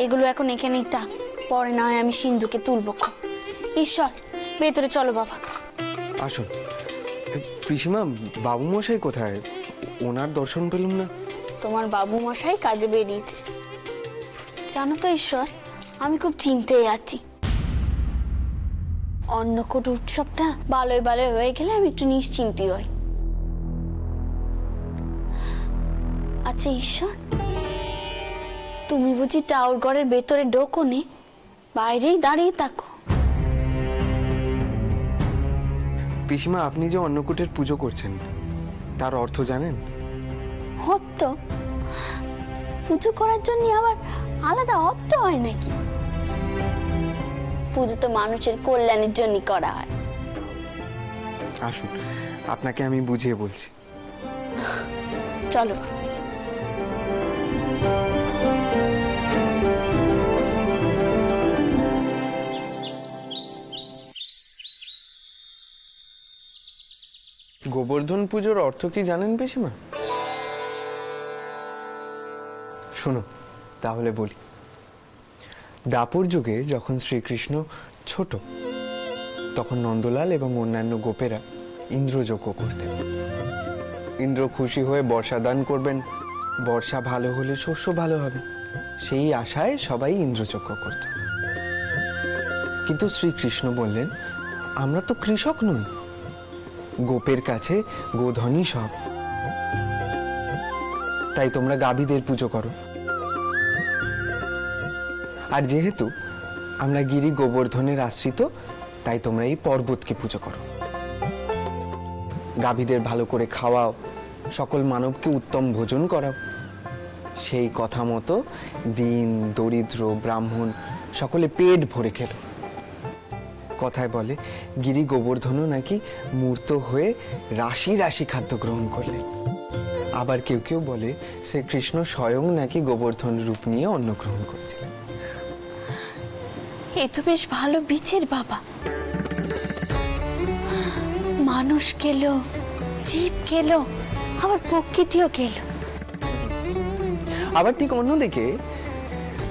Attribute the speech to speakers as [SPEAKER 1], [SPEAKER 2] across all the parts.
[SPEAKER 1] এগুলো এখন এখানেই থাক, পরে না হয় আমি সিন্ধুকে তুলব। ঈশ্বর, ভেতরে চলো বাবা।
[SPEAKER 2] আসুন। পিসিমা, বাবু মশাই কোথায়? ওনার দর্শন পেলুম না।
[SPEAKER 1] তোমার বাবু মশাই কাজে বেরিয়েছে। জানো তো ঈশ্বর, আমি খুব চিন্তায় আছি। অন্নকূট উৎসবটা ভালোই ভালোই হয়ে গেলে আমি একটু নিশ্চিন্তি হই। আচ্ছা ঈশ্বর, তুমি বুঝি টাওর ঘরের ভেতরে ঢোকো নে, বাইরেই দাঁড়িয়ে থাকো?
[SPEAKER 2] পিসিমা, আপনি যে অন্নকূটের পুজো করছেন তার অর্থ জানেন?
[SPEAKER 1] অর্থ? পুজো করার জন্য আবার আলাদা অর্থ হয় নাকি? পুজো তো মানুষের কল্যাণের জন্য করা হয়।
[SPEAKER 2] আসুন, আপনাকে আমি বুঝিয়ে বলছি।
[SPEAKER 1] চলো।
[SPEAKER 2] গোবর্ধন পুজোর অর্থ কি জানেন পিসিমা? শোনো তাহলে বলি। দাপর যুগে যখন শ্রীকৃষ্ণ ছোট, তখন নন্দলাল এবং অন্যান্য গোপেরা ইন্দ্রযজ্ঞ করতেন। ইন্দ্র খুশি হয়ে বর্ষা দান করবেন, বর্ষা ভালো হলে শস্য ভালো হবে, সেই আশায় সবাই ইন্দ্রযজ্ঞ করত। কিন্তু শ্রীকৃষ্ণ বললেন, আমরা তো কৃষক নই, গোপের কাছে গোধনই সব, তাই তোমরা গাভীদের পুজো করো। আর যেহেতু আমরা গিরি গোবর্ধনের আশ্রিত, তাই তোমরা এই পর্বতকে পুজো করো। গাভীদের ভালো করে খাওয়াও, সকল মানবকে উত্তম ভোজন করাও। সেই কথা মতো দীন দরিদ্র ব্রাহ্মণ সকলে পেট ভরে খেল। কথায় বলে গিরি গোবর্ধনও নাকি মূর্ত হয়ে রাশি রাশি খাদ্য গ্রহণ করলেন। আবার কেউ কেউ বলে শ্রীকৃষ্ণ স্বয়ং নাকি গোবর্ধন রূপ নিয়ে অন্ন গ্রহণ করেছিলেন।
[SPEAKER 1] এ তো বেশ ভালো বিচার বাবা। মানুষ খেলো, জীব খেলো, আবার প্রকৃতিও খেলো।
[SPEAKER 2] আবার ঠিক অন্যদিকে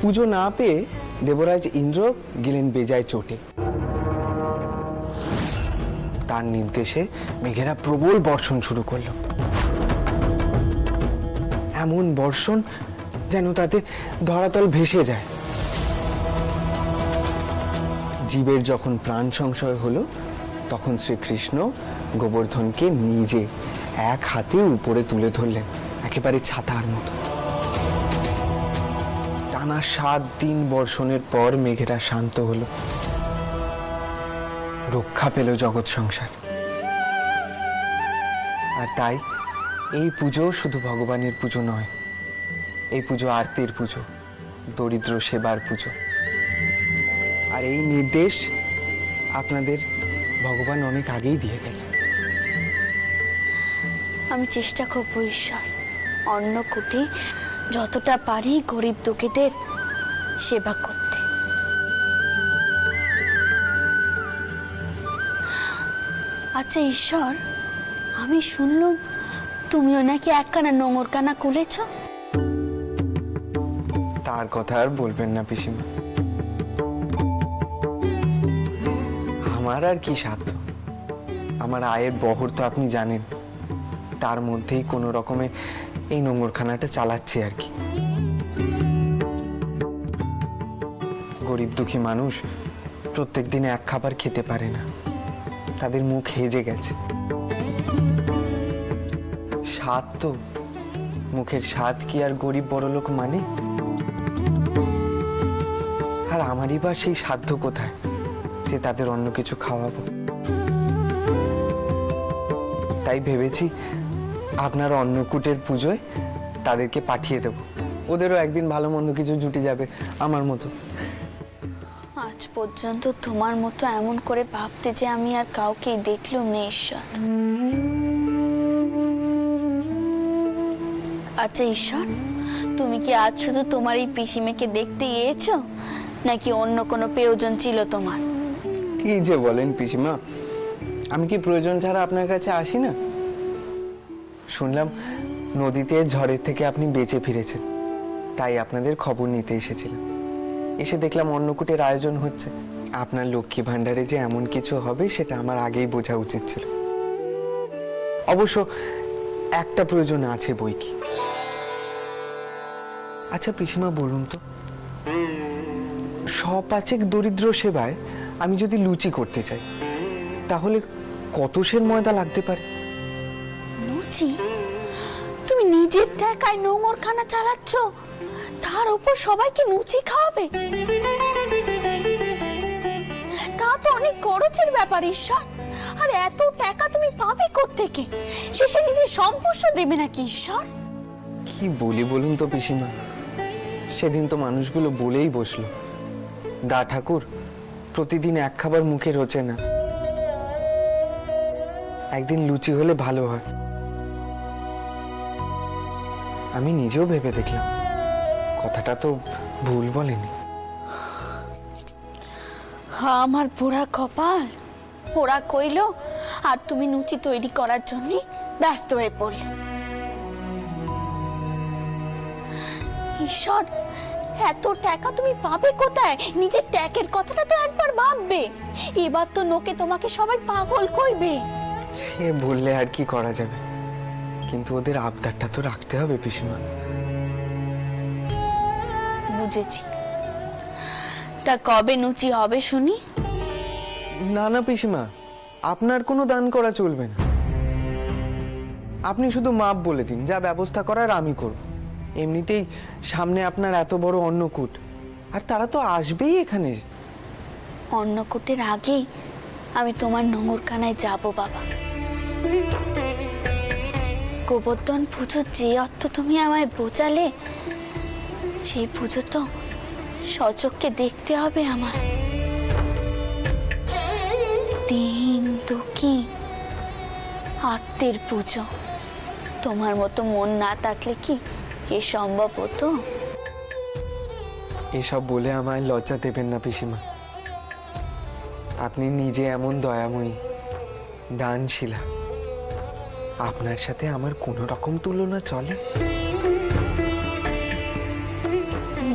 [SPEAKER 2] পুজো না পেয়ে দেবরাজ ইন্দ্র গেলেন বেজায় চোটে। তার নির্দেশে মেঘেরা প্রবল বর্ষণ শুরু করল। এমন বর্ষণ যেন তাতে ধরাতল ভেসে যায়। জীবের যখন প্রাণ সংশয় হলো, তখন শ্রীকৃষ্ণ গোবর্ধনকে নিজে এক হাতে উপরে তুলে ধরলেন, একেবারে ছাতার মতো। টানা 7 দিন বর্ষণের পর মেঘেরা শান্ত হলো, রক্ষা পেল জগৎ সংসার। আর তাই এই পুজো শুধু ভগবানের পুজো নয়, এই পুজো আরতির পুজো, দরিদ্র সেবার পুজো। আর এই নির্দেশ আপনাদের ভগবান অনেক আগেই দিয়ে গেছে।
[SPEAKER 1] আমি চেষ্টা করবো ঈশ্বর, অন্নকূটে যতটা পারি গরিব দুঃখীদের সেবা করতে। আচ্ছা ঈশ্বর, আমি শুনলাম তুমিও নাকি একখানা নোংর কানা খুলেছ।
[SPEAKER 2] তার কথা আর বলবেন না পিসিমা। আমার আর কি সাধ্য? আমার আয়ের বহর তো আপনি জানেন, তার মধ্যেই কোনো রকমে এই নোংরখানাটা চালাচ্ছি আর কি। গরিব দুঃখী মানুষ প্রত্যেক দিন এক খাবার খেতে পারে না, তাদের মুখ হেজে গেছে। স্বাদ তো, মুখের স্বাদ কি আর গরিব বড়লোক মানে? আর আমারই বা সেই সাধ্য কোথায় যে তাদের অন্য কিছু খাওয়াবো? তাই ভেবেছি আপনার অন্নকূটের পুজোয় তাদেরকে পাঠিয়ে দেব, ওদেরও একদিন ভালো মন্দ কিছু জুটে যাবে আমার মতো।
[SPEAKER 1] আজ পর্যন্ত তোমার মতো এমন করে ভাবতে যে আমি আর কাউকেই দেখলাম না ঈশ্বর। আচ্ছা ঈশ্বর, তুমি কি আজ শুধু তোমার এই পিসিমেকে দেখতে গিয়েছো, নাকি অন্য কোনো প্রয়োজন ছিল তোমার?
[SPEAKER 2] কি যে বলেন পিসিমা, আমি কি প্রয়োজন ছাড়া আপনার কাছে আসি না? শুনলাম নদীতে ঝড়ের থেকে আপনি বেঁচে ফিরেছেন, তাই আপনাদের খবর নিতে এসেছিলাম। এসে দেখলাম অন্নকূটের আয়োজন হচ্ছে। আপনার লক্ষ্মী ভাণ্ডারে যে এমন কিছু হবে সেটা আমার আগেই বোঝা উচিত ছিল। অবশ্য একটা প্রয়োজন আছে বই কি। আচ্ছা পিসিমা, বলুন তো, সপাচেক দরিদ্র সেবায় আমি যদি লুচি করতে চাই তাহলে কত সের ময়দা লাগতে পারে?
[SPEAKER 1] লুচি? তুমি নিজের টাকায় নোংরখানা চালাচ্ছ, তার উপর সবাইকে লুচি খাওয়াবে? তা তো অনেক খরচের ব্যাপার ঈশ্বর। আর এত টাকা তুমি পাবে কোত্থেকে? শেষে নিজের সম্পর্ক দেবে নাকি ঈশ্বর?
[SPEAKER 2] কি বলি বলুন তো পিসিমা, সেদিন তো মানুষগুলো বলেই বসলো, দা ঠাকুর প্রতিদিন এক খাবার মুখে রোচে না, একদিন লুচি হলে ভালো হয়। আমি নিজেও ভেবে দেখলাম, কথাটা তো ভুল বলেনি।
[SPEAKER 1] আমার পোড়া কপাল, পোড়া কইল আর তুমি লুচি তৈরি করার জন্য ব্যস্ত হয়ে পড়লে। ঈশ্বর, এত টাকা তুমি পাবে কোথায়? নিজের ট্যাকের কথাটা তো একবার ভাববে। এবার তো লোকে তোমাকে সবাই পাগল কইবে।
[SPEAKER 2] সে বললে আর কি করা যাবে, কিন্তু ওদের আবদারটা তো রাখতে হবে পিসিমা।
[SPEAKER 1] বুঝেছি, তা কবে লুচি হবে শুনি?
[SPEAKER 2] না না পিসিমা, আপনার কোনো দান করা চলবে না। আপনি শুধু মাপ বলে দিন, যা ব্যবস্থা করার আমি করব। এমনিতেই সামনে আপনার এত বড় অন্নকূট, আর তারা তো আসবেই এখানে।
[SPEAKER 1] অন্নকূটের আগেই আমি তোমার নোংরখানায় যাব বাবা। গোবর্ধন পুজোর যে অর্থ তুমি আমায় বোঝালে, সেই পুজো তো সচক্ষে দেখতে হবে আমার। দিন দুঃখী আত্মের পুজো, তোমার মতো মন না থাকলে কি এ সম্ভব হতো?
[SPEAKER 2] এসব বলে আমায় লজ্জা দেবেন না পিসিমা। আপনি নিজে এমন দয়াময়ী, দানশীলা, আপনার সাথে আমার কোনো রকম তুলনা চলে?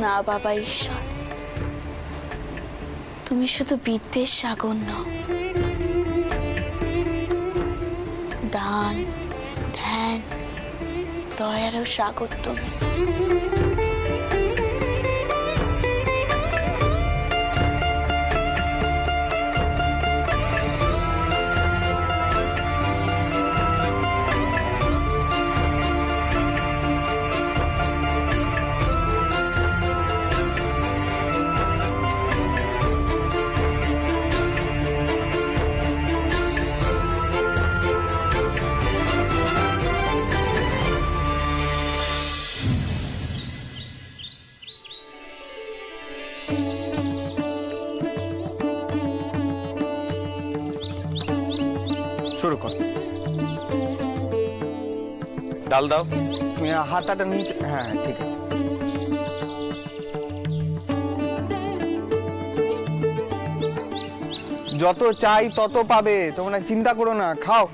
[SPEAKER 1] না বাবা ঈশ্বর, তুমি শুধু বিদ্যের সাগর নও, দান ধ্যান দয়ারও সাগর তুমি।
[SPEAKER 2] শুরু কর।
[SPEAKER 3] ডাল দাও।
[SPEAKER 2] তুমি হাতাটা নিচে, হ্যাঁ ঠিক আছে। যত চাই তত পাবে, তোমরা চিন্তা করো না, খাও।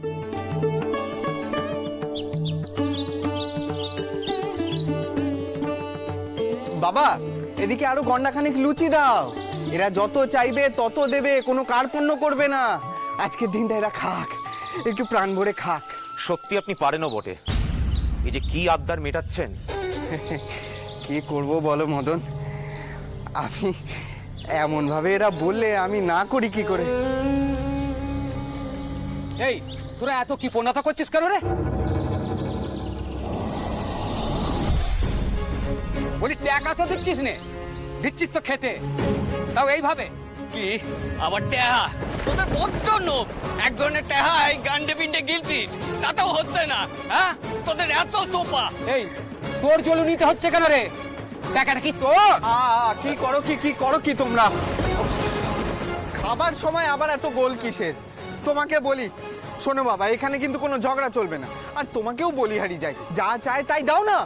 [SPEAKER 2] বাবা, এদিকে আরো গন্ডাখানিক লুচি দাও। এরা যত চাইবে তত দেবে, কোনো কার্পণ্য করবে না। আজকের দিনটা এরা খাক, একটু প্রাণ ভরে খাক।
[SPEAKER 3] সত্যি আপনি পারেনও বটে। এই যে কি আবদার মেটাচ্ছেন।
[SPEAKER 2] কি করব বলো মদন, আমি এমন ভাবে এরা বললে আমি না করি কি করে?
[SPEAKER 4] এই তোরা এত কি পণ্যতা করছিস কেন রে? বলি টাকা তো দিচ্ছিস নে, দিচ্ছিস তো খেতে, তাও এইভাবে।
[SPEAKER 5] কি আবার টেহা? তোদের বড্ড নোব। এক ধরনের টেহা এই গান্ডে পিন্ডে গিলতিস, তাতেও হচ্ছে না। হ্যাঁ, তোদের এত তোপা।
[SPEAKER 4] এই তোর জ্বলুনিটা হচ্ছে কেন রে? টাকাটা কি তোর?
[SPEAKER 2] কি করো কি করো কি তোমরা? খাবার সময় আবার এত গোল কিসের? তোমাকে বলি, শোনো বাবা, এখানে কিন্তু কোনো ঝগড়া চলবে না। আর তোমাকেও বলি হারিয়ে যাই, যা চায় তাই দাও না।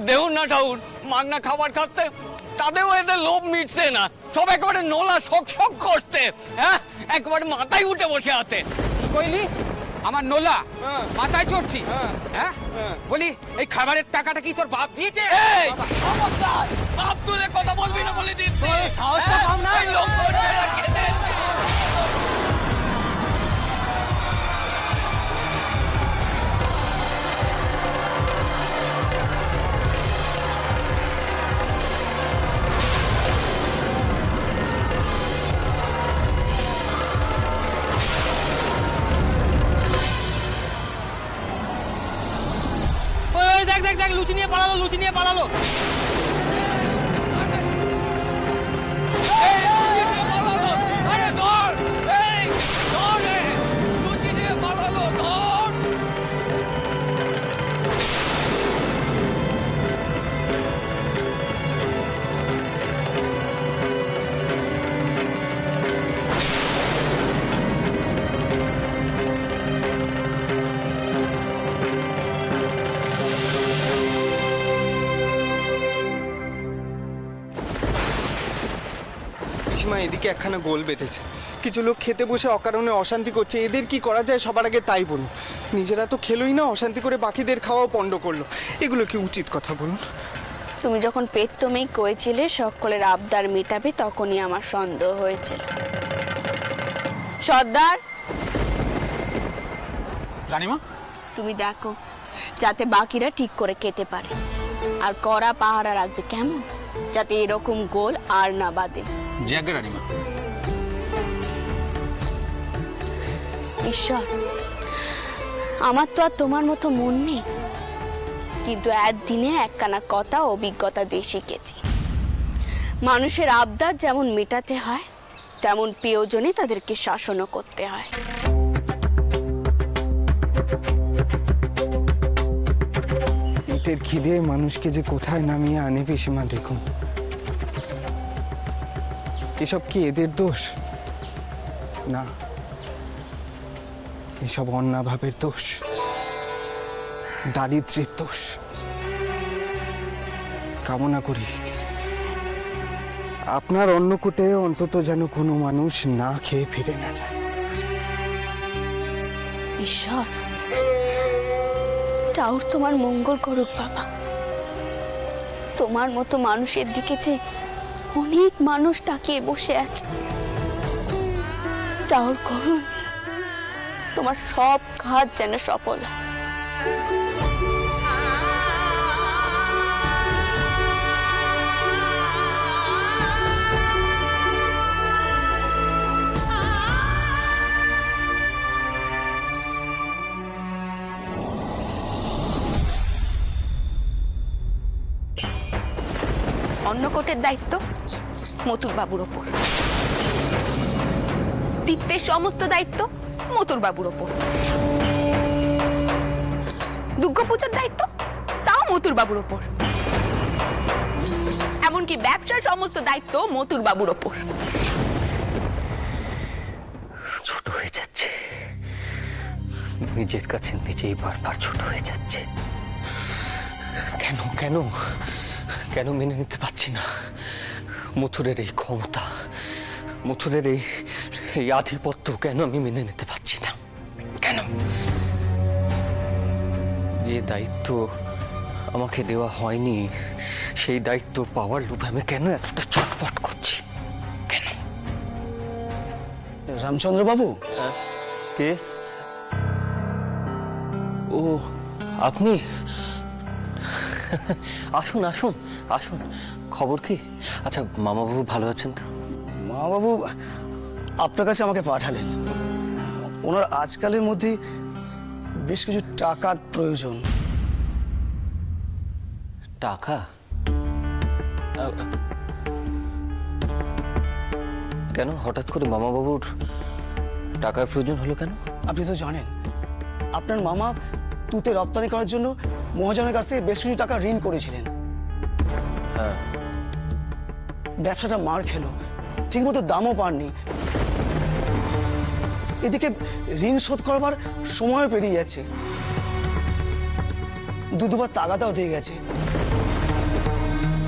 [SPEAKER 5] দেউন না ঠাউর, মাগনা খাবার খাচ্ছে, তাদেরও এদের লোভ মিটছে না। সব একেবারে নোলা শক শক করতে, হ্যাঁ, একেবারে মাথায় উঠে বসে আছে।
[SPEAKER 4] কি কইলি? আমার নোলা মাথায় চড়ছি হ্যাঁ বলি এই খাবারের টাকাটা কি তোর বাপ দিয়েছে?
[SPEAKER 5] এই খবরদার বাপ তুলে কথা বলবি না বলে দিন
[SPEAKER 4] তোর সাহসটা কম না?
[SPEAKER 5] লোক করবে না খেতে
[SPEAKER 6] দেখ দেখ দেখ লুচি নিয়ে পালালো, লুচি নিয়ে পালালো।
[SPEAKER 5] আরে ধর এই ধর রে লুচি নিয়ে পালালো ধর
[SPEAKER 2] পিসিমা, এদিকে একখানা গোল বেঁধেছে। কিছু লোক খেতে বসে অকারণে অশান্তি করছে। এদের কি করা যায় সবার আগে তাই বলুন। নিজেরা তো খেলোই না, অশান্তি করে বাকিদের খাওয়াও পণ্ড করলো। এগুলো কি উচিত কথা বলুন?
[SPEAKER 1] তুমি যখন পেট তুমি কয়েছিলে সকলের আবদার মেটাবে, তখনই আমার সন্দেহ হয়েছে। সর্দার,
[SPEAKER 4] রানীমা
[SPEAKER 1] তুমি দেখো যাতে বাকিরা ঠিক করে খেতে পারে, আর কড়া পাহারা রাখবে, কেমন? যাতে এরকম গোল আর না বাঁধে।
[SPEAKER 4] জি আজ্ঞা রানীমা।
[SPEAKER 1] ঈশ্বর, আমার তো আর তোমার মতো মন নেই, কিন্তু একদিনে একখানা কথা অভিজ্ঞতা দিয়ে শিখেছি। মানুষের আবদার যেমন মেটাতে হয়, তেমন প্রিয়জনে তাদেরকে শাসনও করতে হয়।
[SPEAKER 2] পেটের খিদে মানুষকে যে কোথায় নামিয়ে আনে পিসিমা দেখুন। এসব কি এদের দোষ? না, এসব অন্নাভাবের দোষ, দারিদ্র্যের দোষ। কামনা করি আপনার অন্নকূটে অন্তত যেন কোনো মানুষ না খেয়ে ফিরে না যায়।
[SPEAKER 1] ঈশ্বর, টাউর তোমার মঙ্গল করুক বাবা। তোমার মতো মানুষের দিকে যে অনেক মানুষ তাকিয়ে বসে আছে, টাউর করুন তোমার সব কাজ যেন সফল হয়। অন্নকূটের দায়িত্ব মথুর বাবুর ওপর, তীর্থের সমস্ত দায়িত্ব মথুর বাবুর ওপর, দুর্গাপূজার দায়িত্ব তাও মথুর বাবুর ওপর, এমনকি ব্যবসার সমস্ত দায়িত্ব মথুর বাবুর ওপর।
[SPEAKER 5] ছোট হয়ে যাচ্ছে, নিজের কাছে নিজেই বারবার ছোট হয়ে যাচ্ছে। কেন কেন কেন মেনে নিতে পারছি না মথুরের এই ক্ষমতা, মথুরের এই আধিপত্য কেন আমি মেনে নিতে পারছি না? কেন? যে দায়িত্ব আমাকে দেওয়া হয়নি, সেই দায়িত্ব পাওয়ার লোভে আমি কেন এতটা ছটফট করছি? কেন?
[SPEAKER 7] রামচন্দ্র বাবু,
[SPEAKER 5] কে? ও আপনি? আসুন আসুন আসুন, খবর কি? আচ্ছা, মামাবাবু ভালো আছেন তো?
[SPEAKER 7] মা বাবু আপনার কাছে আমাকে পাঠালেন। ওনার আজকালের মধ্যে বেশ কিছু টাকার প্রয়োজন।
[SPEAKER 5] টাকা? কেন হঠাৎ করে মামাবাবুর টাকার প্রয়োজন হলো কেন?
[SPEAKER 7] আপনি তো জানেন আপনার মামা তুতে রপ্তানি করার জন্য মহাজনের কাছ থেকে বেশ কিছু টাকা ঋণ করেছিলেন।
[SPEAKER 5] হ্যাঁ।
[SPEAKER 7] ব্যবসাটা মার খেলো, ঠিকমতো দামও পাননি। এদিকে ঋণ শোধ করবার সময় পেরিয়ে যাচ্ছে, দুবার তাগাদাও দিয়ে গেছে।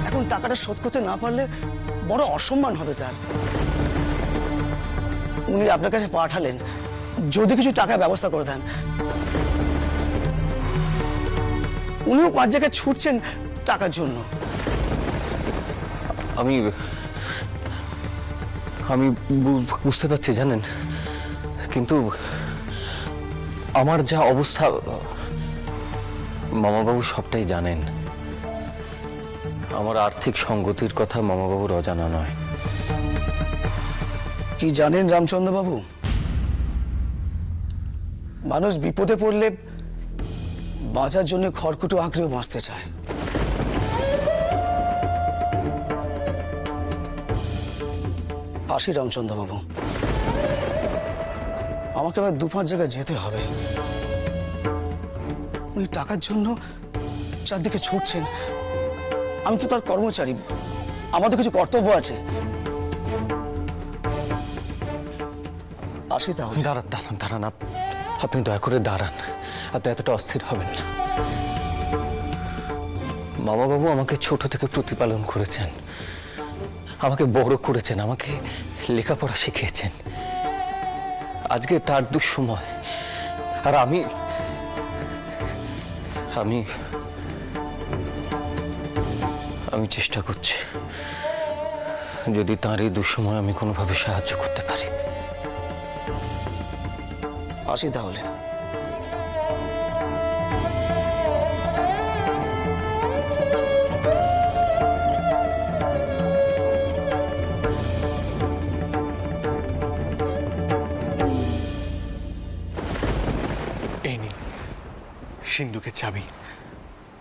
[SPEAKER 7] এখন টাকাটা শোধ করতে না পারলে বড় অসম্মান হবে তার। উনি আপনার কাছে পাঠালেন যদি কিছু টাকার ব্যবস্থা করে দেন। উনিও 5 জায়গায় ছুটছেন টাকার জন্য।
[SPEAKER 5] আমি আমি বুঝতে পারছি জানেন, কিন্তু আমার যা অবস্থা মামাবাবু সবটাই জানেন। আমার আর্থিক সঙ্গতির কথা মামাবাবুর অজানা নয়।
[SPEAKER 7] কি জানেন রামচন্দ্র বাবু, মানুষ বিপদে পড়লে বাঁচার জন্য খড়কুটো আঁকড়েও বাঁচতে চায়। আসি রামচন্দ্র বাবু, আমাকে আবার 2-5 জায়গায় যেতে হবে। উনি টাকার জন্য চারদিকে ছুটছেন, আমি তো তার কর্মচারী, আমাদের কিছু কর্তব্য আছে। আসি তাহলে।
[SPEAKER 5] দাঁড়ান দাঁড়ান দাঁড়ান, আপনি দয়া করে দাঁড়ান। আপনি এতটা অস্থির হবেন না। মামাবাবু আমাকে ছোট থেকে প্রতিপালন করেছেন, আমাকে বড় করেছেন, আমাকে লেখাপড়া শিখিয়েছেন। আজকে তার দুঃসময়, আর আমি আমি আমি চেষ্টা করছি যদি তার এই দুঃসময় আমি কোনোভাবে সাহায্য করতে পারি।
[SPEAKER 7] আসি তাহলে।
[SPEAKER 8] এই নিন সিন্ধুকের চাবি,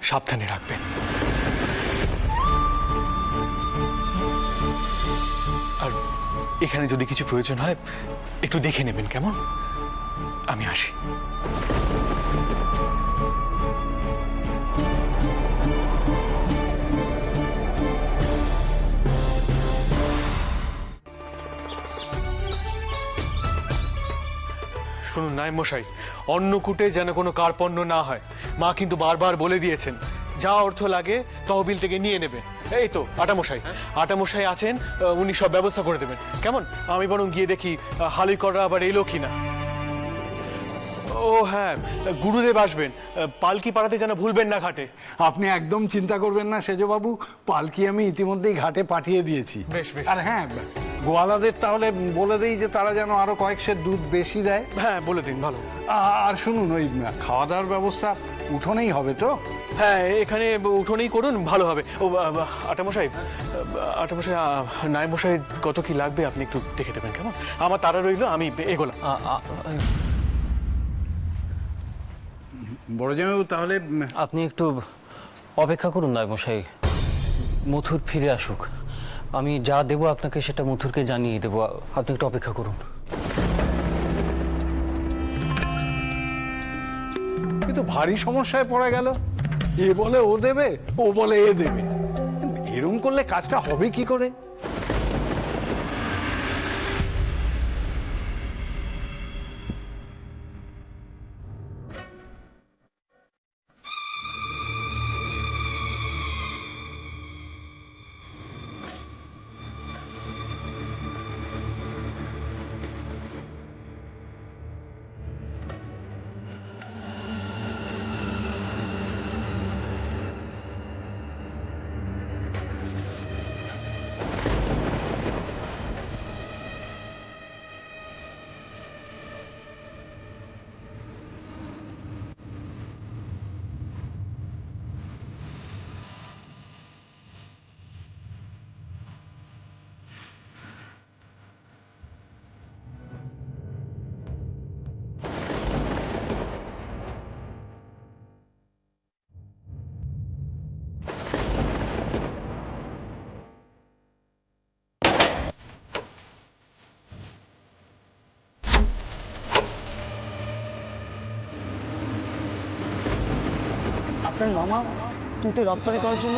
[SPEAKER 8] সাবধানে রাখবেন। আর এখানে যদি কিছু প্রয়োজন হয় একটু দেখে নেবেন, কেমন? আমি আসি। শুনুন নায়েব মশাই, অন্নকূটে যেন কোনো কার্পণ্য না হয়। মা কিন্তু বারবার বলে দিয়েছেন যা অর্থ লাগে তহবিল থেকে নিয়ে নেবে। এই তো আটামশাই, আটামশাই আছেন, উনি সব ব্যবস্থা করে দেবেন। কেমন? আমি বরং গিয়ে দেখি হালি করা আবার এলো কিনা। ও হ্যাঁ, গুরুদেব আসবেন, পালকি পাড়াতে যেন ভুলবেন না ঘাটে।
[SPEAKER 9] আপনি একদম চিন্তা করবেন না সেজবাবু, পালকি আমি ইতিমধ্যেই ঘাটে পাঠিয়ে দিয়েছি।
[SPEAKER 8] বেশ বেশ।
[SPEAKER 9] আর হ্যাঁ, গোয়ালাদের তাহলে বলে দেই যে তারা যেন আরো কয়েক সের দুধ বেশি দেয়।
[SPEAKER 8] হ্যাঁ বলে দিন, ভালো।
[SPEAKER 9] আর শুনুন, ওই খাওয়া দাওয়ার ব্যবস্থা উঠোনেই হবে তো?
[SPEAKER 8] হ্যাঁ এখানে উঠোনেই করুন, ভালো হবে। ও আটামশাই, আটামশাই, নায়েবমশাই কত কি লাগবে আপনি একটু দেখে দেবেন, কেমন? আমার তারা রইলো, আমি এগোলাম।
[SPEAKER 9] বড় জামাইবাবু তাহলে
[SPEAKER 5] আপনি একটু অপেক্ষা করুন নায়েবমশাই, মথুর ফিরে আসুক। আমি যা দেবো আপনাকে সেটা মথুরকে জানিয়ে দেবো, আপনি একটু অপেক্ষা করুন।
[SPEAKER 9] কিন্তু ভারী সমস্যায় পড়া গেল। এ বলে ও দেবে, ও বলে এ দেবে। এরকম করলে কাজটা হবে কি করে?
[SPEAKER 7] আপনার মামা তুতে রপ্তানি করার জন্য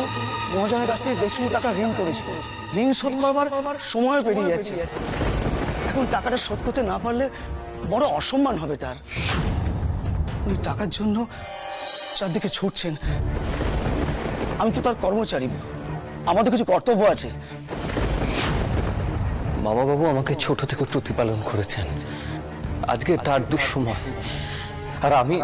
[SPEAKER 7] মহাজনের কাছ থেকে বেশি টাকা ঋণ করেছে। ঋণ শোধ করবার সময় পেরিয়ে যাচ্ছে। এখন টাকাটা শোধ করতে না পারলে বড় অসম্মান হবে তার। উনি টাকার জন্য চারদিকে ছুটছেন, আমি তো তার কর্মচারী, আমাদের কিছু কর্তব্য আছে।
[SPEAKER 5] মামাবাবু আমাকে ছোট থেকে প্রতিপালন করেছেন, আজকে তার দুঃসময়, আর আমি